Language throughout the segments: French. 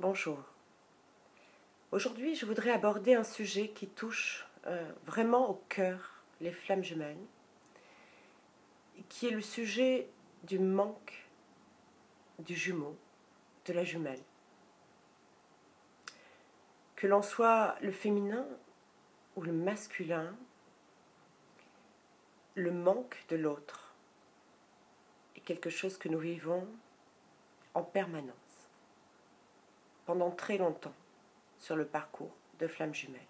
Bonjour. Aujourd'hui, je voudrais aborder un sujet qui touche vraiment au cœur les flammes jumelles, qui est le sujet du manque du jumeau, de la jumelle. Que l'on soit le féminin ou le masculin, le manque de l'autre est quelque chose que nous vivons en permanence, pendant très longtemps, sur le parcours de flammes jumelles.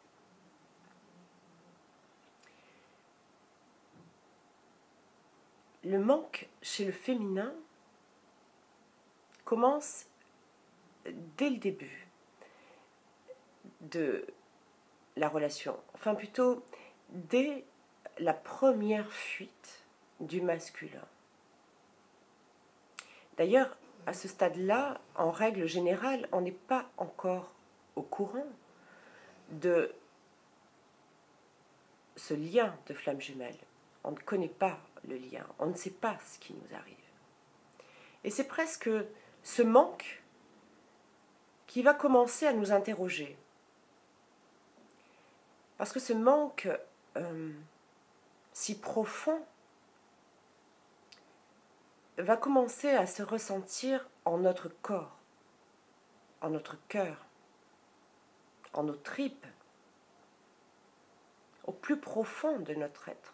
Le manque chez le féminin commence dès le début de la relation, enfin plutôt dès la première fuite du masculin. D'ailleurs, à ce stade-là, en règle générale, on n'est pas encore au courant de ce lien de flamme jumelle. On ne connaît pas le lien, on ne sait pas ce qui nous arrive. Et c'est presque ce manque qui va commencer à nous interroger. Parce que ce manque si profond va commencer à se ressentir en notre corps, en notre cœur, en nos tripes, au plus profond de notre être.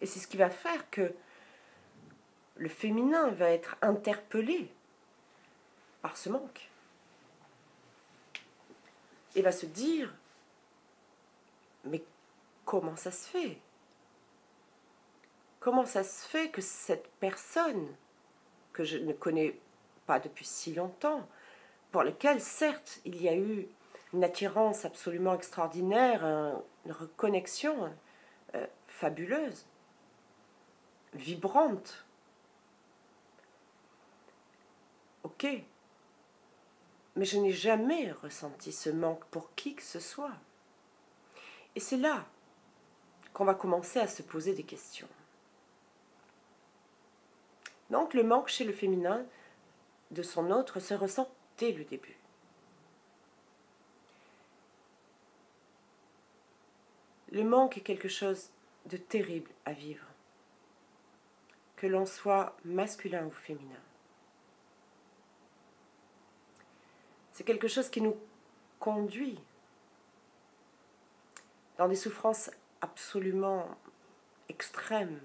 Et c'est ce qui va faire que le féminin va être interpellé par ce manque et va se dire: mais comment ça se fait? Comment ça se fait que cette personne, que je ne connais pas depuis si longtemps, pour laquelle certes il y a eu une attirance absolument extraordinaire, une reconnexion fabuleuse, vibrante, ok, mais je n'ai jamais ressenti ce manque pour qui que ce soit. Et c'est là qu'on va commencer à se poser des questions. Donc le manque chez le féminin de son autre se ressent dès le début. Le manque est quelque chose de terrible à vivre, que l'on soit masculin ou féminin. C'est quelque chose qui nous conduit dans des souffrances absolument extrêmes,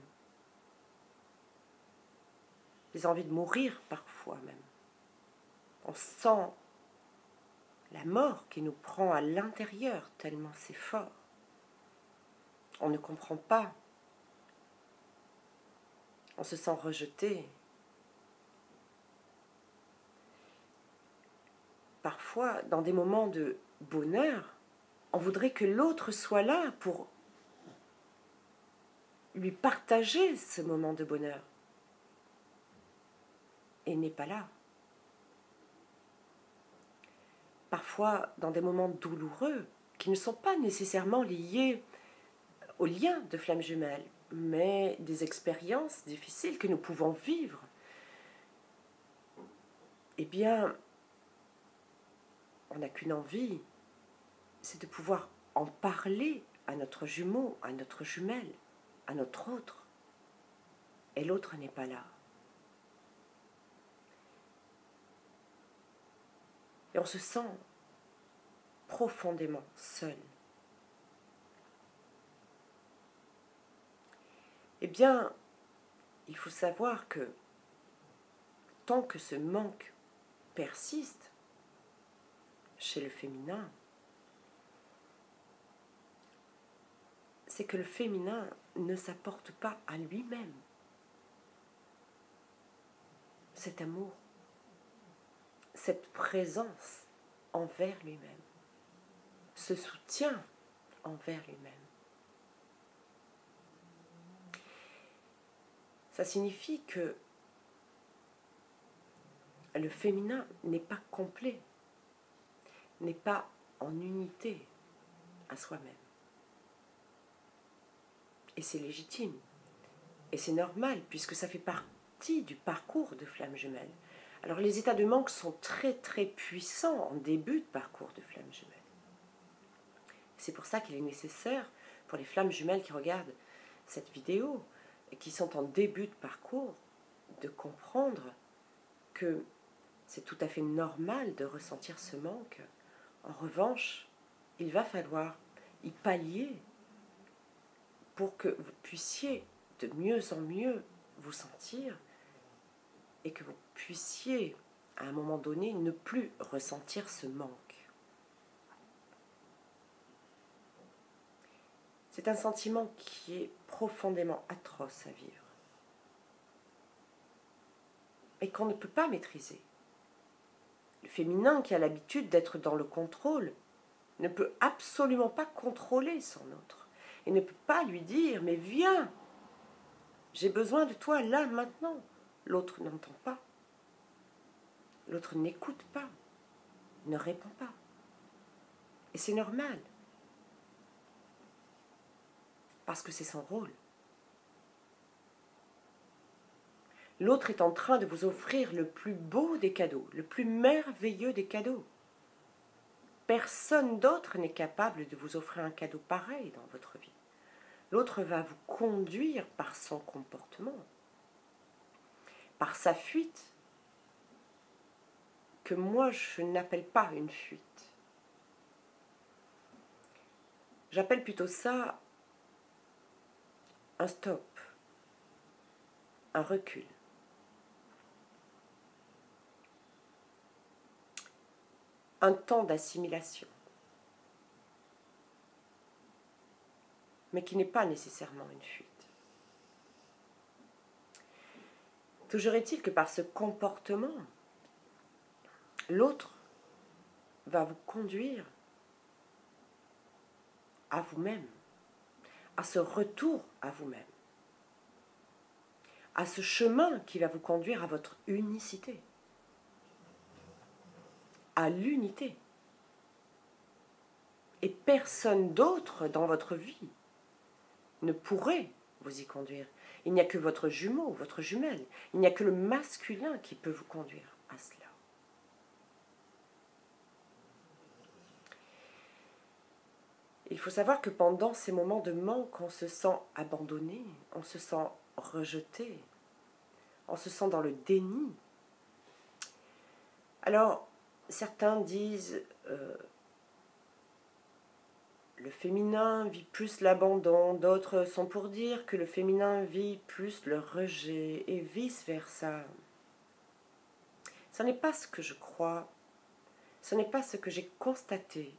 des envies de mourir parfois même. On sent la mort qui nous prend à l'intérieur tellement c'est fort. On ne comprend pas. On se sent rejeté. Parfois, dans des moments de bonheur, on voudrait que l'autre soit là pour lui partager ce moment de bonheur. Et n'est pas là. Parfois, dans des moments douloureux, qui ne sont pas nécessairement liés au lien de flamme jumelle, mais des expériences difficiles que nous pouvons vivre, eh bien, on n'a qu'une envie, c'est de pouvoir en parler à notre jumeau, à notre jumelle, à notre autre. Et l'autre n'est pas là. Et on se sent profondément seul. Eh bien, il faut savoir que tant que ce manque persiste chez le féminin, c'est que le féminin ne s'apporte pas à lui-même cet amour, cette présence envers lui-même, ce soutien envers lui-même. Ça signifie que le féminin n'est pas complet, n'est pas en unité à soi-même. Et c'est légitime. Et c'est normal, puisque ça fait partie du parcours de flamme jumelle. Alors les états de manque sont très très puissants en début de parcours de flammes jumelles. C'est pour ça qu'il est nécessaire pour les flammes jumelles qui regardent cette vidéo et qui sont en début de parcours de comprendre que c'est tout à fait normal de ressentir ce manque. En revanche, il va falloir y pallier pour que vous puissiez de mieux en mieux vous sentir et que vous puissiez, à un moment donné, ne plus ressentir ce manque. C'est un sentiment qui est profondément atroce à vivre et qu'on ne peut pas maîtriser. Le féminin qui a l'habitude d'être dans le contrôle ne peut absolument pas contrôler son autre et ne peut pas lui dire « mais viens, j'ai besoin de toi là, maintenant ». L'autre n'entend pas, l'autre n'écoute pas, ne répond pas. Et c'est normal, parce que c'est son rôle. L'autre est en train de vous offrir le plus beau des cadeaux, le plus merveilleux des cadeaux. Personne d'autre n'est capable de vous offrir un cadeau pareil dans votre vie. L'autre va vous conduire par son comportement, par sa fuite, que moi je n'appelle pas une fuite. J'appelle plutôt ça un stop, un recul. Un temps d'assimilation, mais qui n'est pas nécessairement une fuite. Toujours est-il que par ce comportement, l'autre va vous conduire à vous-même, à ce retour à vous-même, à ce chemin qui va vous conduire à votre unicité, à l'unité. Et personne d'autre dans votre vie ne pourrait vous y conduire. Il n'y a que votre jumeau, votre jumelle. Il n'y a que le masculin qui peut vous conduire à cela. Il faut savoir que pendant ces moments de manque, on se sent abandonné, on se sent rejeté, on se sent dans le déni. Alors, certains disent le féminin vit plus l'abandon, d'autres sont pour dire que le féminin vit plus le rejet et vice-versa. Ce n'est pas ce que je crois, ce n'est pas ce que j'ai constaté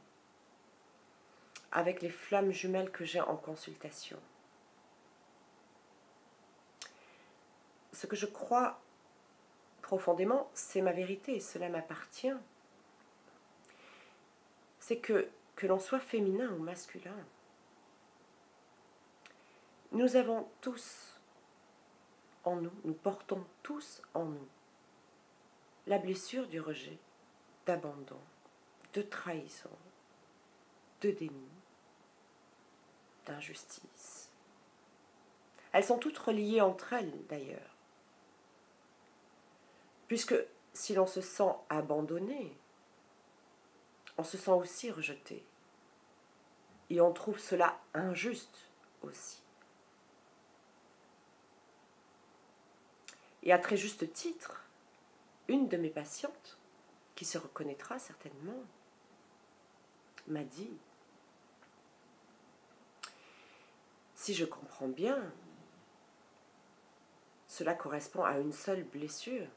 avec les flammes jumelles que j'ai en consultation. Ce que je crois profondément, c'est ma vérité, cela m'appartient. C'est que l'on soit féminin ou masculin, nous avons tous en nous, nous portons tous en nous la blessure du rejet, d'abandon, de trahison, de déni, d'injustice. Elles sont toutes reliées entre elles d'ailleurs, puisque si l'on se sent abandonné, on se sent aussi rejeté. Et on trouve cela injuste aussi. Et à très juste titre, une de mes patientes, qui se reconnaîtra certainement, m'a dit, si je comprends bien, cela correspond à une seule blessure.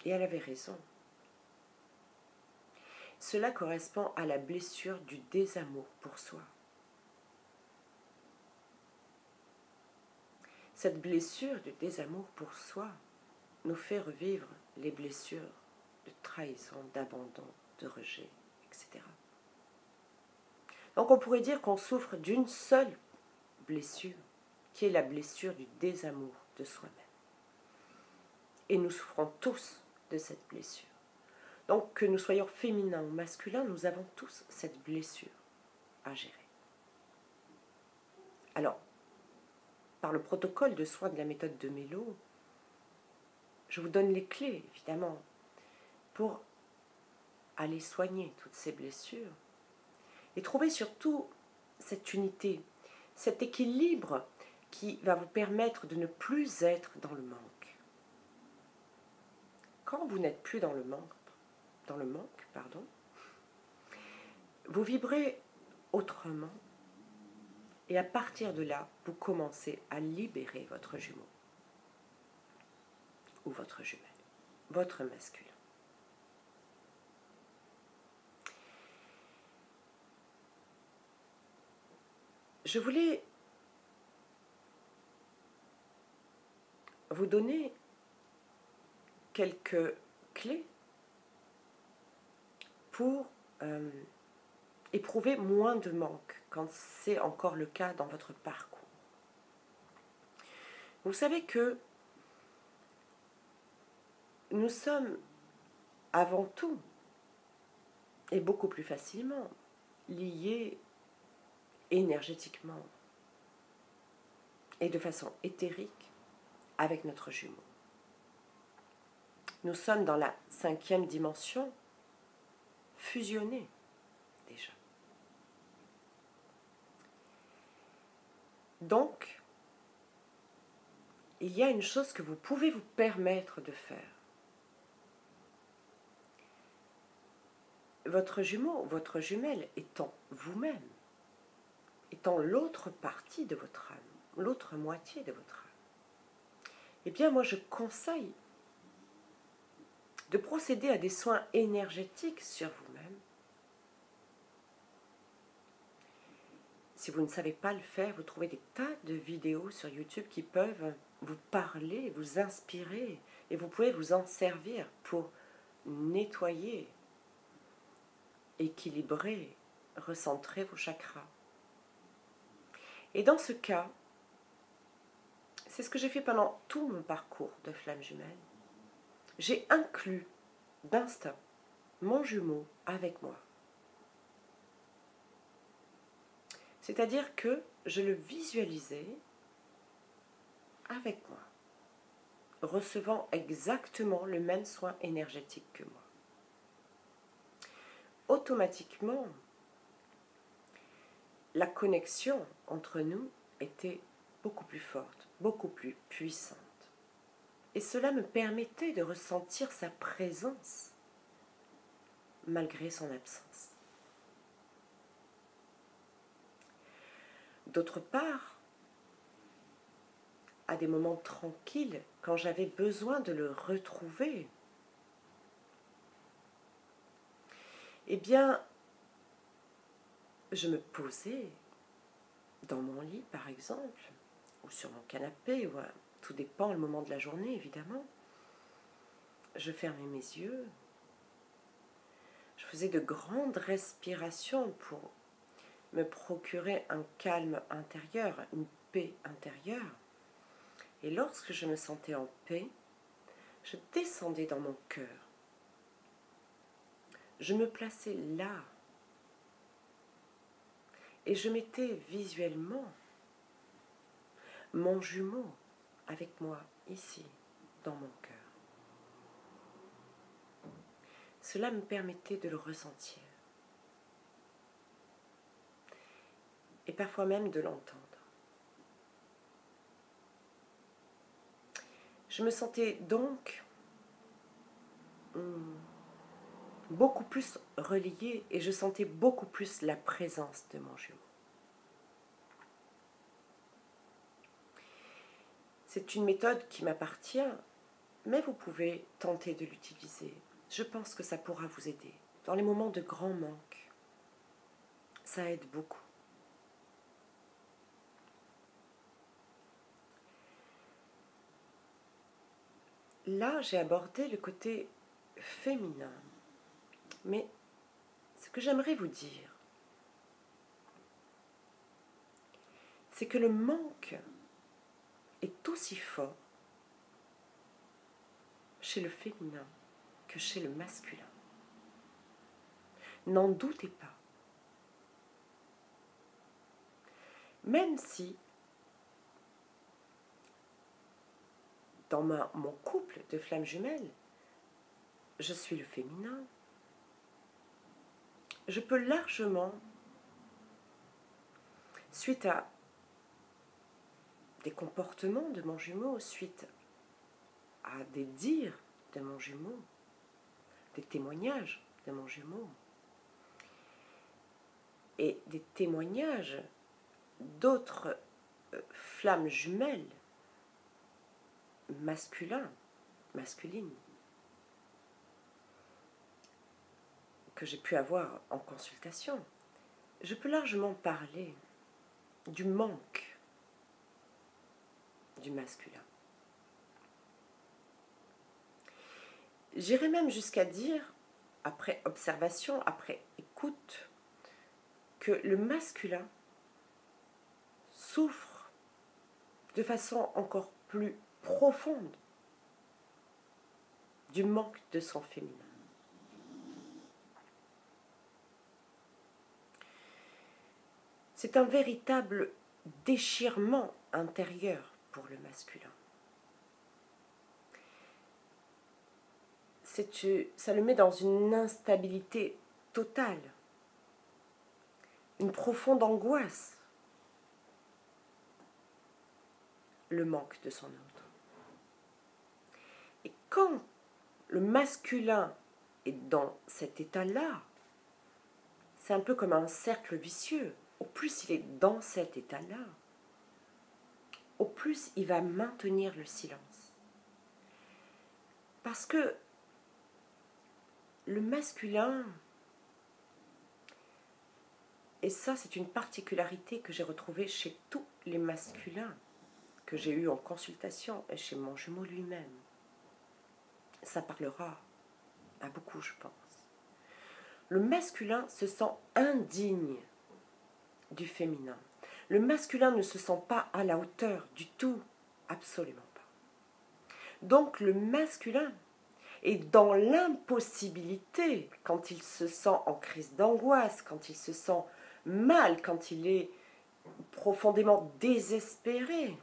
Et elle avait raison. Cela correspond à la blessure du désamour pour soi. Cette blessure du désamour pour soi nous fait revivre les blessures de trahison, d'abandon, de rejet, etc. Donc on pourrait dire qu'on souffre d'une seule blessure, qui est la blessure du désamour de soi-même. Et nous souffrons tous de cette blessure. Donc que nous soyons féminins ou masculins, nous avons tous cette blessure à gérer. Alors, par le protocole de soins de la méthode de Mélo, Je vous donne les clés, évidemment, pour aller soigner toutes ces blessures et trouver surtout cette unité, cet équilibre qui va vous permettre de ne plus être dans le manque. Quand vous n'êtes plus dans le manque, vous vibrez autrement et à partir de là, vous commencez à libérer votre jumeau ou votre jumelle, votre masculin. Je voulais vous donner quelques clés pour éprouver moins de manque quand c'est encore le cas dans votre parcours. Vous savez que nous sommes avant tout et beaucoup plus facilement liés énergétiquement et de façon éthérique avec notre jumeau. Nous sommes dans la 5e dimension, fusionnés déjà. Donc, il y a une chose que vous pouvez vous permettre de faire. Votre jumeau, votre jumelle étant vous-même, étant l'autre partie de votre âme, l'autre moitié de votre âme, eh bien moi je conseille de procéder à des soins énergétiques sur vous-même. Si vous ne savez pas le faire, vous trouvez des tas de vidéos sur YouTube qui peuvent vous parler, vous inspirer, et vous pouvez vous en servir pour nettoyer, équilibrer, recentrer vos chakras. Et dans ce cas, c'est ce que j'ai fait pendant tout mon parcours de flamme jumelle. J'ai inclus d'instinct mon jumeau avec moi. C'est-à-dire que je le visualisais avec moi, recevant exactement le même soin énergétique que moi. Automatiquement, la connexion entre nous était beaucoup plus forte, beaucoup plus puissante. Et cela me permettait de ressentir sa présence malgré son absence. D'autre part, à des moments tranquilles, quand j'avais besoin de le retrouver, eh bien, je me posais dans mon lit, par exemple, ou sur mon canapé, ou tout dépend le moment de la journée, évidemment. Je fermais mes yeux, je faisais de grandes respirations pour me procurer un calme intérieur, une paix intérieure. Et lorsque je me sentais en paix, je descendais dans mon cœur. Je me plaçais là. Et je mettais visuellement mon jumeau avec moi ici, dans mon cœur. Cela me permettait de le ressentir. Et parfois même de l'entendre. Je me sentais donc beaucoup plus reliée et je sentais beaucoup plus la présence de mon jumeau. C'est une méthode qui m'appartient, mais vous pouvez tenter de l'utiliser. Je pense que ça pourra vous aider. Dans les moments de grand manque, ça aide beaucoup. Là, j'ai abordé le côté féminin. Mais ce que j'aimerais vous dire, c'est que le manque est aussi fort chez le féminin que chez le masculin. N'en doutez pas. Même si, dans mon couple de flammes jumelles, je suis le féminin. Je peux largement, suite à des comportements de mon jumeau, suite à des dires de mon jumeau, des témoignages de mon jumeau, et des témoignages d'autres flammes jumelles masculines, que j'ai pu avoir en consultation, je peux largement parler du manque du masculin. J'irais même jusqu'à dire, après observation, après écoute, que le masculin souffre de façon encore plus profonde du manque de son féminin. C'est un véritable déchirement intérieur pour le masculin. Ça le met dans une instabilité totale, une profonde angoisse, le manque de son autre. Et quand le masculin est dans cet état-là, c'est un peu comme un cercle vicieux. Au plus il est dans cet état-là, au plus il va maintenir le silence. Parce que le masculin, et ça c'est une particularité que j'ai retrouvée chez tous les masculins que j'ai eus en consultation et chez mon jumeau lui-même, ça parlera à beaucoup, je pense. Le masculin se sent indigne du féminin. Le masculin ne se sent pas à la hauteur du tout, absolument pas. Donc le masculin est dans l'impossibilité, quand il se sent en crise d'angoisse, quand il se sent mal, quand il est profondément désespéré,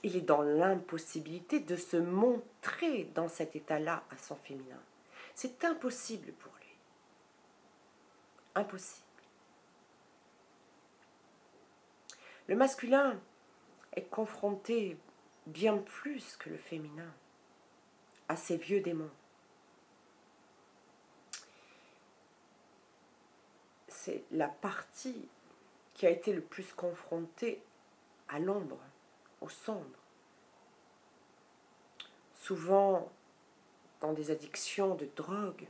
il est dans l'impossibilité de se montrer dans cet état-là à son féminin. C'est impossible pour lui. Impossible. Le masculin est confronté bien plus que le féminin à ces vieux démons. C'est la partie qui a été le plus confrontée à l'ombre, au sombre. Souvent dans des addictions de drogue,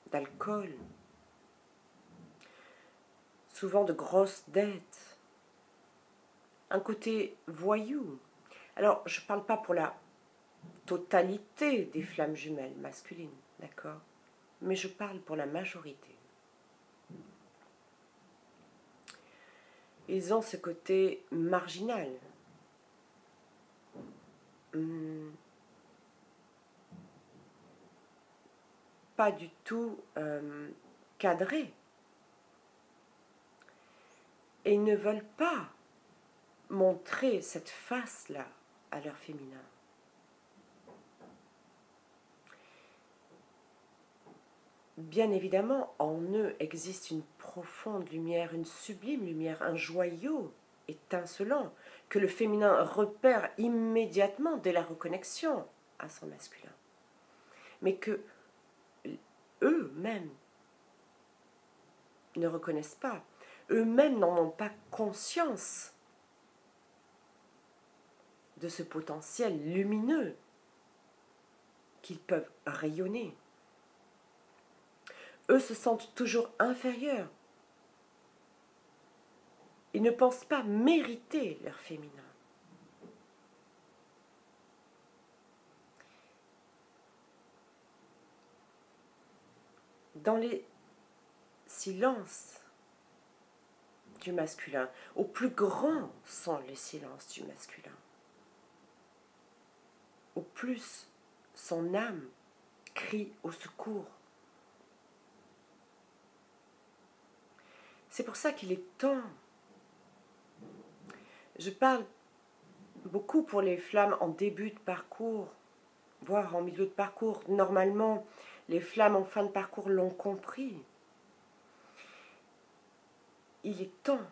d'alcool, souvent de grosses dettes, un côté voyou. Alors, je ne parle pas pour la totalité des flammes jumelles masculines, d'accord? Mais je parle pour la majorité. Ils ont ce côté marginal. Pas du tout cadré. Et ils ne veulent pas montrer cette face-là à leur féminin. Bien évidemment, en eux existe une profonde lumière, une sublime lumière, un joyau étincelant que le féminin repère immédiatement dès la reconnexion à son masculin. Mais que eux-mêmes ne reconnaissent pas. Eux-mêmes n'en ont pas conscience de ce potentiel lumineux qu'ils peuvent rayonner. Eux se sentent toujours inférieurs. Ils ne pensent pas mériter leur féminin. Dans les silences du masculin, au plus grand sont les silences du masculin. Au plus son âme crie au secours. C'est pour ça qu'il est temps. Je parle beaucoup pour les flammes en début de parcours, voire en milieu de parcours. Normalement, les flammes en fin de parcours l'ont compris. Il est temps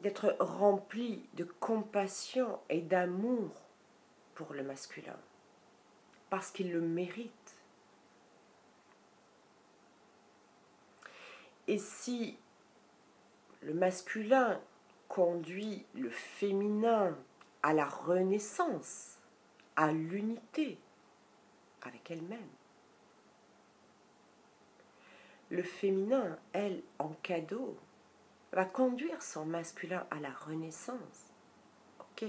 d'être rempli de compassion et d'amour pour le masculin, parce qu'il le mérite. Et si le masculin conduit le féminin à la renaissance, à l'unité avec elle-même, le féminin, elle, en cadeau, va conduire son masculin à la renaissance. Ok.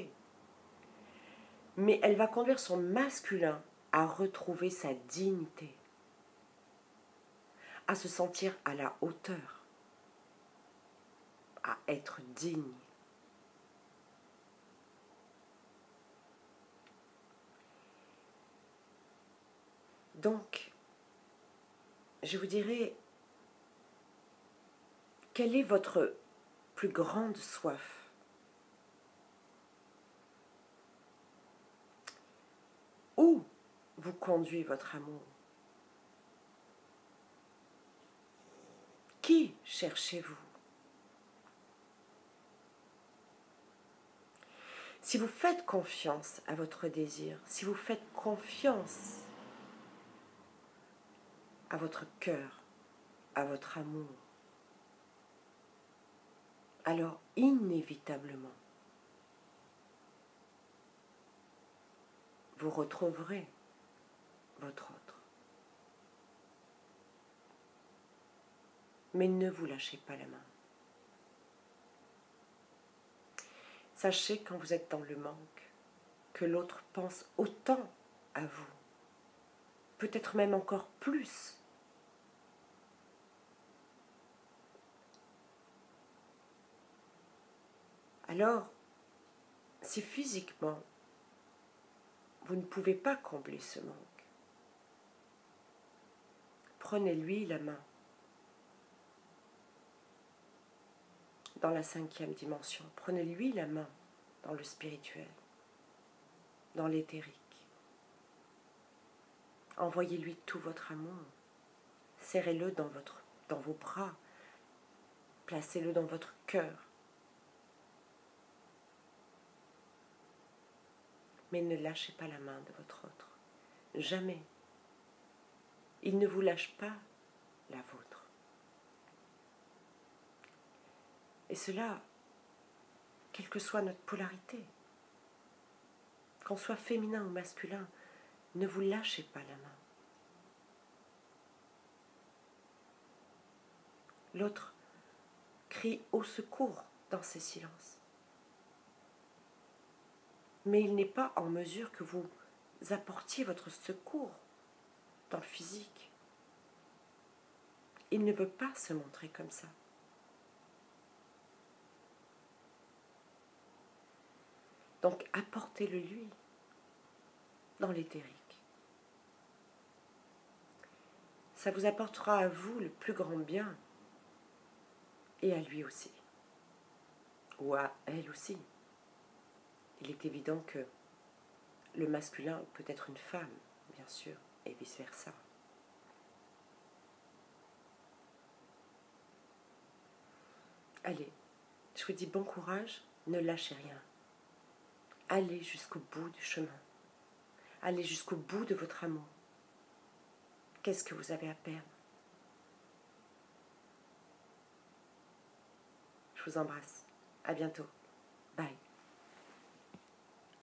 Mais elle va conduire son masculin à retrouver sa dignité, à se sentir à la hauteur, à être digne. Donc, je vous dirais, quelle est votre plus grande soif? Où vous conduit votre amour? Qui cherchez-vous? Si vous faites confiance à votre désir, si vous faites confiance à votre cœur, à votre amour, alors inévitablement, vous retrouverez votre autre. Mais ne vous lâchez pas la main. Sachez quand vous êtes dans le manque que l'autre pense autant à vous, peut-être même encore plus. Alors, si physiquement, vous ne pouvez pas combler ce manque, prenez-lui la main. Dans la 5e dimension, prenez-lui la main dans le spirituel, dans l'éthérique. Envoyez-lui tout votre amour. Serrez-le dans vos bras. Placez-le dans votre cœur. Mais ne lâchez pas la main de votre autre. Jamais. Il ne vous lâche pas la vôtre. Et cela, quelle que soit notre polarité, qu'on soit féminin ou masculin, ne vous lâchez pas la main. L'autre crie au secours dans ces silences. Mais il n'est pas en mesure que vous apportiez votre secours dans le physique. Il ne veut pas se montrer comme ça. Donc apportez-le lui dans l'éthérique. Ça vous apportera à vous le plus grand bien et à lui aussi. Ou à elle aussi. Il est évident que le masculin peut être une femme, bien sûr, et vice-versa. Allez, je vous dis bon courage, ne lâchez rien. Allez jusqu'au bout du chemin. Allez jusqu'au bout de votre amour. Qu'est-ce que vous avez à perdre? Je vous embrasse. À bientôt. Bye.